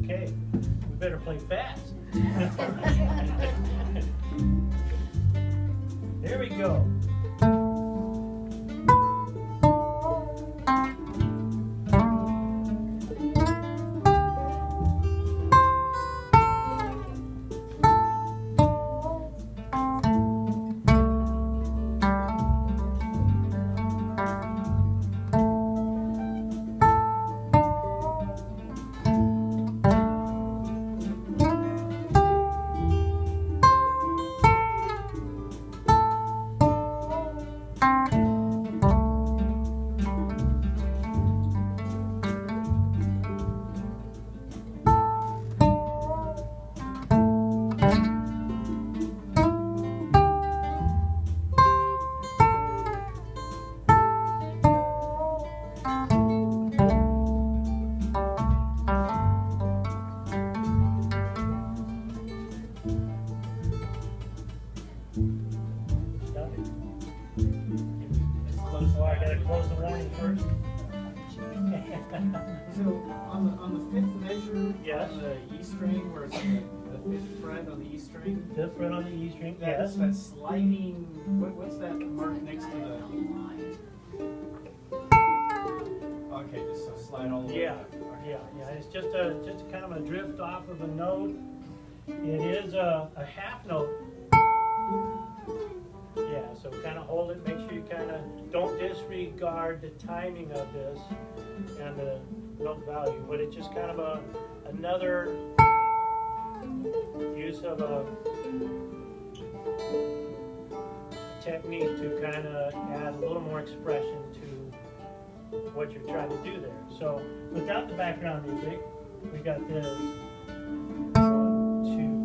Okay, we better play fast. Here we go. Oh, I gotta close the warning first. So on the fifth measure, Yes. on the E string, where it's the fifth fret on the E string, Fifth fret on the E string, that's yes. that sliding. What's that mark next to the? Okay, just so slide all the way Yeah, back. Okay. yeah. It's just a kind of a drift off of a note. It is a half note. Yeah, so kind of hold it. Make sure you kind of don't disregard the timing of this and the note value, but it's just kind of another use of a technique to kind of add a little more expression to what you're trying to do there. So without the background music, we got this 1, 2.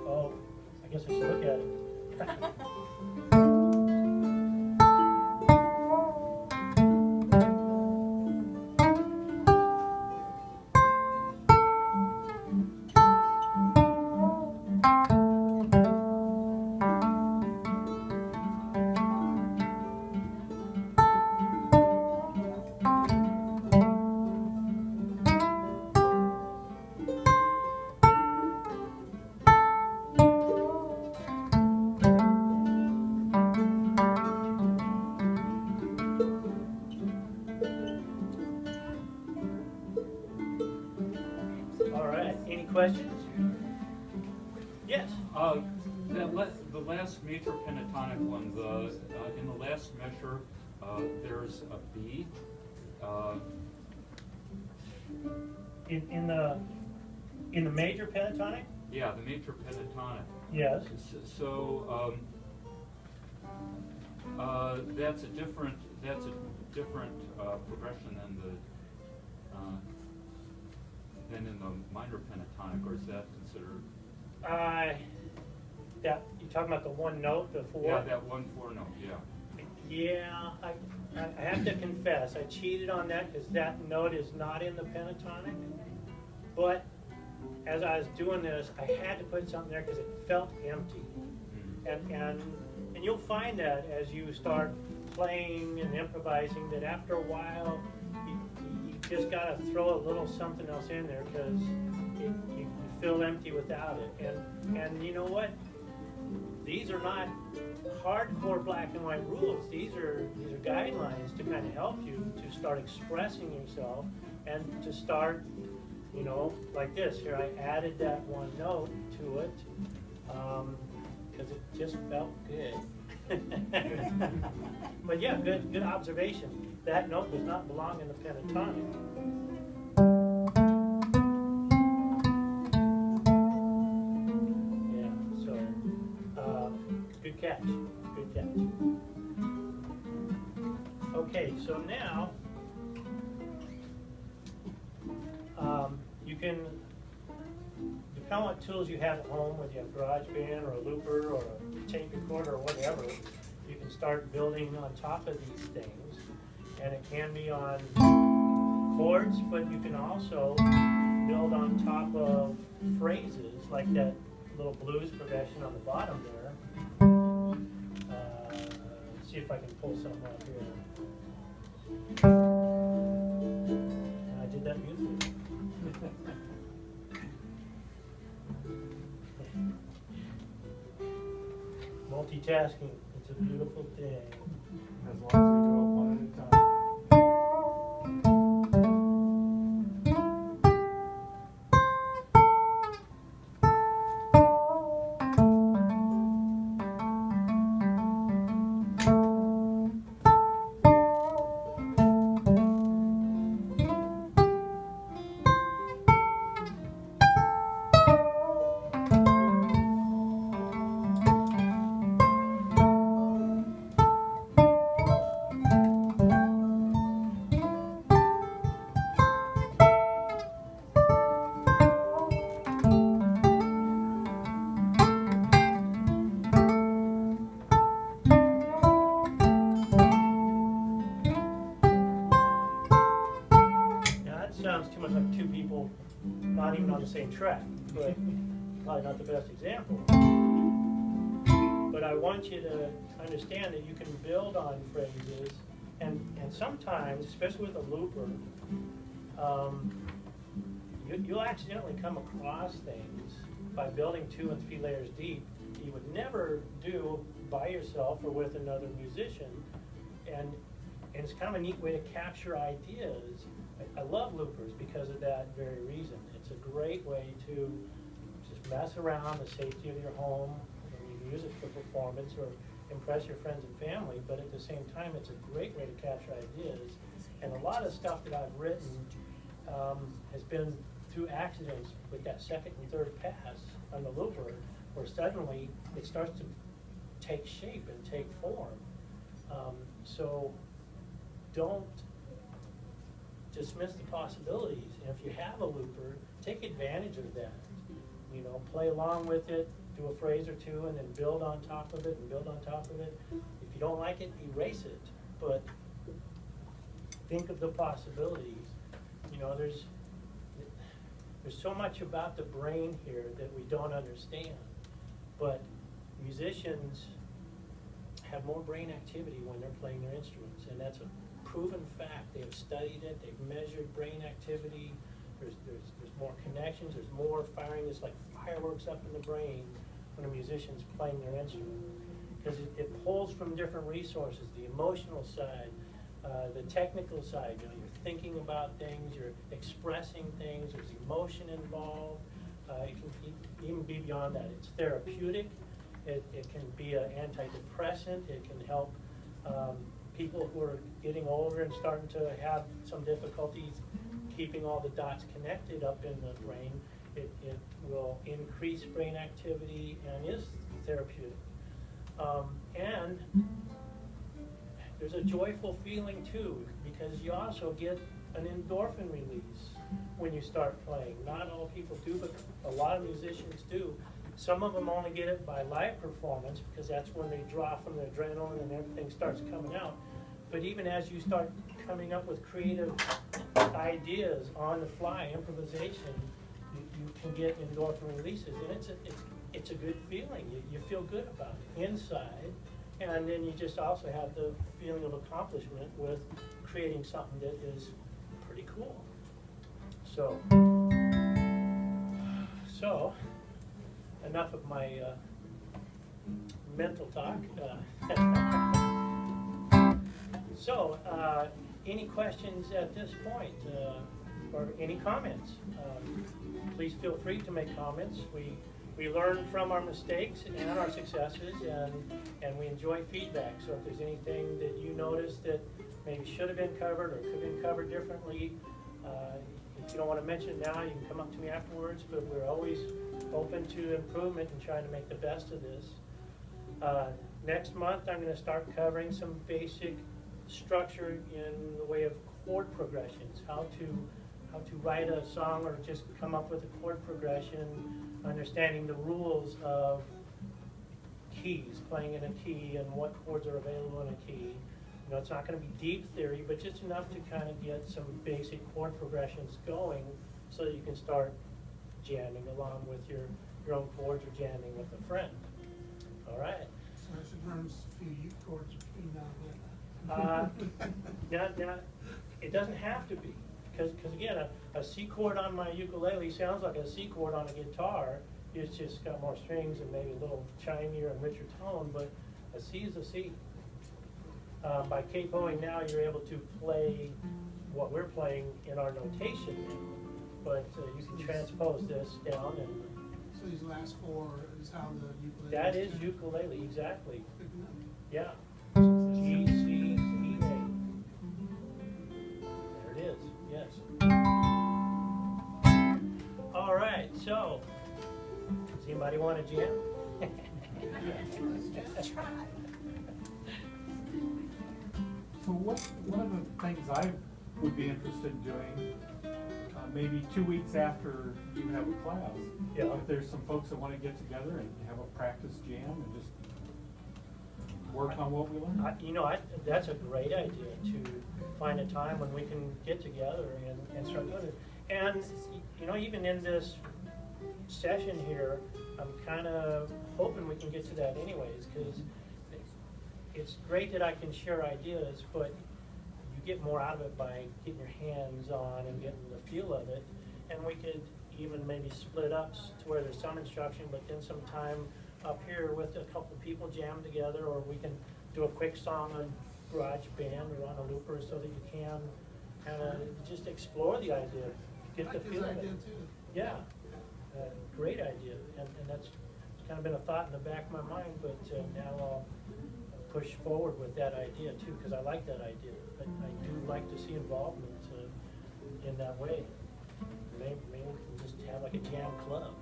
Oh, I guess I should look at it. All right, any questions? Yes. The last major pentatonic one, in the last measure, there's a B. In the major pentatonic? Yeah, the major pentatonic. Yes. So that's a different progression than in the minor pentatonic, or is that considered? Yeah, you're talking about the one note, the 4? Yeah, that 1/4 note. Yeah. Yeah, I have to confess, I cheated on that because that note is not in the pentatonic. But as I was doing this, I had to put something there because it felt empty. And you'll find that as you start playing and improvising, that after a while, you just got to throw a little something else in there because you feel empty without it. And you know what? These are not hardcore black and white rules. These are guidelines to kind of help you to start expressing yourself and to start, you know, like this. Here, I added that one note to it because it just felt good. But yeah, good observation. That note does not belong in the pentatonic. Yeah, so good catch. Good catch. Okay, so now you can, depending on what tools you have at home, whether you have GarageBand or a looper or a tape recorder or whatever, you can start building on top of these things. And it can be on chords, but you can also build on top of phrases like that little blues progression on the bottom there. See if I can pull something up here. And I did that beautifully. Multitasking, it's a beautiful thing. As long as we go one at a time. Sounds too much like two people not even on the same track, but probably not the best example. But I want you to understand that you can build on phrases, and sometimes, especially with a looper, you'll accidentally come across things by building 2 and 3 layers deep you would never do by yourself or with another musician, and it's kind of a neat way to capture ideas. I love loopers because of that very reason. It's a great way to just mess around the safety of your home when you use it for performance or impress your friends and family, but at the same time it's a great way to capture ideas. And a lot of stuff that I've written has been through accidents with that second and third pass on the looper, where suddenly it starts to take shape and take form. So don't dismiss the possibilities. And if you have a looper, take advantage of that. You know, play along with it, do a phrase or two, and then build on top of it and build on top of it. If you don't like it, erase it. But think of the possibilities. You know, there's so much about the brain here that we don't understand. But musicians have more brain activity when they're playing their instruments, and that's a proven fact. They have studied it, they've measured brain activity, there's more connections, there's more firing. It's like fireworks up in the brain when a musician's playing their instrument, because it pulls from different resources, the emotional side, the technical side. You know, you're thinking about things, you're expressing things, there's emotion involved. It can even be beyond that. It's therapeutic, it can be an antidepressant, it can help people who are getting older and starting to have some difficulties keeping all the dots connected up in the brain. It will increase brain activity and is therapeutic. And there's a joyful feeling too, because you also get an endorphin release when you start playing. Not all people do, but a lot of musicians do. Some of them only get it by live performance, because that's when they draw from the adrenaline and everything starts coming out. But even as you start coming up with creative ideas on the fly, improvisation, you can get endorphin releases, and it's a good feeling. You feel good about it inside, and then you just also have the feeling of accomplishment with creating something that is pretty cool. So enough of my mental talk. So, any questions at this point, or any comments? Please feel free to make comments. We learn from our mistakes and our successes, and we enjoy feedback. So if there's anything that you notice that maybe should have been covered or could have been covered differently, if you don't want to mention it now, you can come up to me afterwards, but we're always open to improvement and trying to make the best of this. Next month, I'm going to start covering some basic structure in the way of chord progressions, how to write a song or just come up with a chord progression, understanding the rules of keys, playing in a key and what chords are available in a key. You know, it's not going to be deep theory, but just enough to kind of get some basic chord progressions going so that you can start jamming along with your your own chords or jamming with a friend. All right. So I should learn a few U chords between now Now, it doesn't have to be, because again, a C chord on my ukulele sounds like a C chord on a guitar. It's just got more strings and maybe a little chimier and richer tone, but a C is a C. By capoing now, you're able to play what we're playing in our notation now, but you can transpose this down, and So these last four is how the ukulele. that is ukulele, exactly. Picking up. Yeah. G, C, E, A. There it is, yes. All right, so, does anybody want to jam? So one of the things I would be interested in doing, maybe 2 weeks after you have a class, Yeah. if there's some folks that want to get together and have a practice jam and just work on what we learned. That's a great idea, to find a time when we can get together and start doing it. And, even in this session here, I'm kind of hoping we can get to that anyways, because it's great that I can share ideas, but you get more out of it by getting your hands on and getting the feel of it. And we could even maybe split up to where there's some instruction, but then some time up here with a couple people jam together, or we can do a quick song on GarageBand or on a looper, so that you can kind of just explore the idea, get the feel of it. Idea too. Yeah, great idea, and that's kind of been a thought in the back of my mind, but now I'll push forward with that idea too, because I like that idea. But I do like to see involvement in that way. Maybe we can just have like a jam club.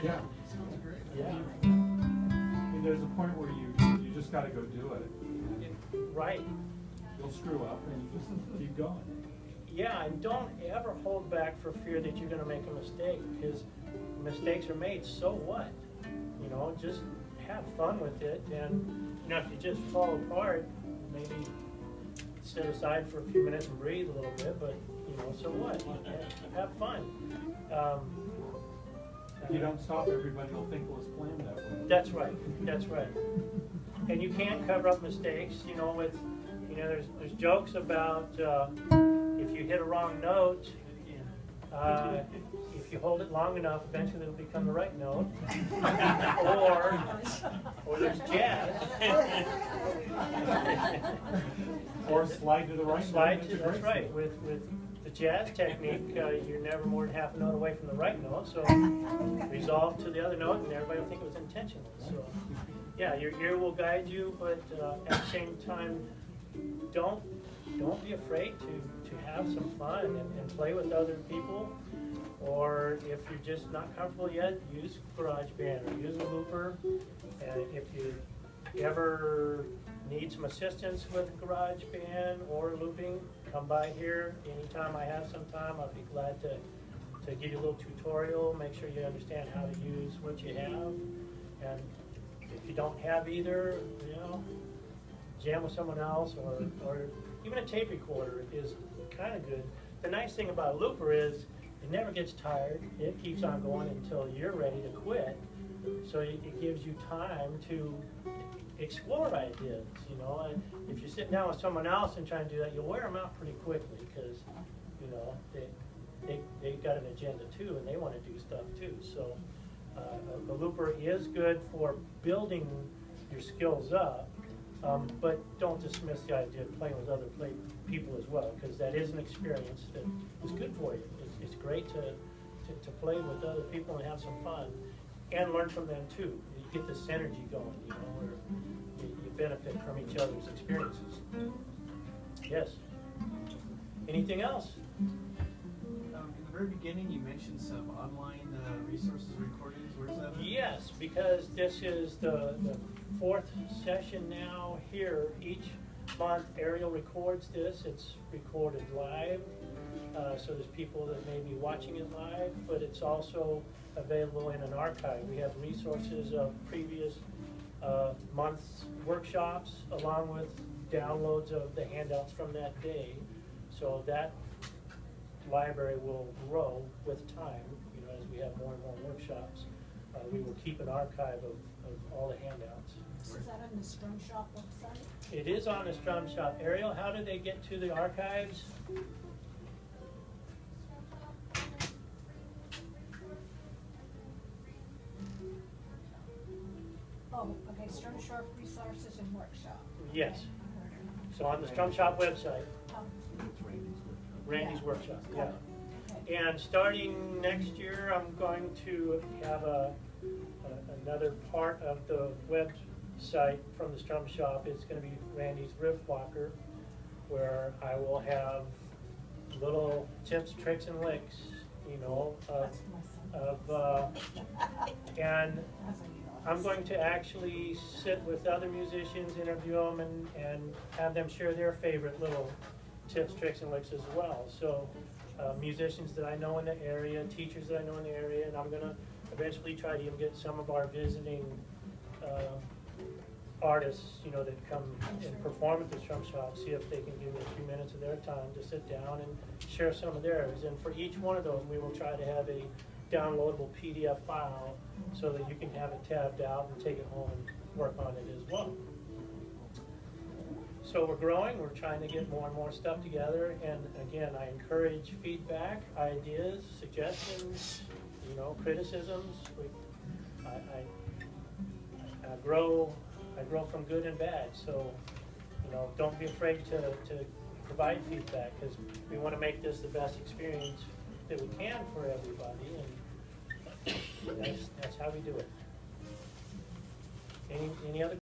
Yeah. Sounds great. Yeah. I mean, there's a point where you just got to go do it. Right. You'll screw up and you just keep going. Yeah, and don't ever hold back for fear that you're going to make a mistake, because mistakes are made, so what? Just have fun with it, and if you just fall apart, maybe sit aside for a few minutes and breathe a little bit, but so what? Have fun. If you don't stop, everybody will think it was planned that way. That's right. That's right. And you can't cover up mistakes. There's jokes about if you hit a wrong note, if you hold it long enough, eventually it'll become the right note. or there's jazz. Or slide to the right. That's right. With the jazz technique, you're never more than half a note away from the right note. So resolve to the other note, and everybody will think it was intentional. So yeah, your ear will guide you, but at the same time, don't be afraid to have some fun and play with other people. Or if you're just not comfortable yet, use GarageBand or use a looper. And if you ever need some assistance with GarageBand or looping, come by here anytime I have some time. I'll be glad to give you a little tutorial, make sure you understand how to use what you have. And if you don't have either, jam with someone else, or even a tape recorder is kind of good. The nice thing about a looper is it never gets tired. It keeps on going until you're ready to quit. So it gives you time to explore ideas, and if you sit down with someone else and try and do that, you'll wear them out pretty quickly, because, they got an agenda too, and they want to do stuff too. So a looper is good for building your skills up, but don't dismiss the idea of playing with other people as well, because that is an experience that is good for you. It's great to play with other people and have some fun, and learn from them too. You get this synergy going, where you benefit from each other's experiences. Yes. Anything else? In the very beginning, you mentioned some online resources, recordings. Where's that? Yes, because this is the fourth session now here. Each month, Ariel records this. It's recorded live, so there's people that may be watching it live, but it's also available in an archive. We have resources of previous month's workshops, along with downloads of the handouts from that day. So that library will grow with time, as we have more and more workshops. we will keep an archive of all the handouts. So is that on the Strum Shop website? It is on the Strum Shop. Ariel, how do they get to the archives? Oh, okay, Strum Shop Resources and Workshop. Yes. I heard it. So on the Strum Shop website, Oh, It's Randy's workshop. Randy's Yeah. workshop, got yeah. it. Okay. And starting next year, I'm going to have another part of the website from the Strum Shop. It's gonna be Randy's Riff Locker, where I will have little tips, tricks, and licks, you know, That's my son. and That's what you know. I'm going to actually sit with other musicians, interview them, and have them share their favorite little tips, tricks, and licks as well. So, musicians that I know in the area, teachers that I know in the area, and I'm gonna eventually try to even get some of our visiting artists, you know, that come and perform at the Strum Shop, see if they can give me a few minutes of their time to sit down and share some of theirs. And for each one of those, we will try to have a downloadable PDF file so that you can have it tabbed out and take it home and work on it as well. So we're growing, we're trying to get more and more stuff together, and again, I encourage feedback, ideas, suggestions, you know, criticisms. I grow from good and bad, so, you know, don't be afraid to provide feedback, because we want to make this the best experience that we can for everybody, and that's how we do it. Any other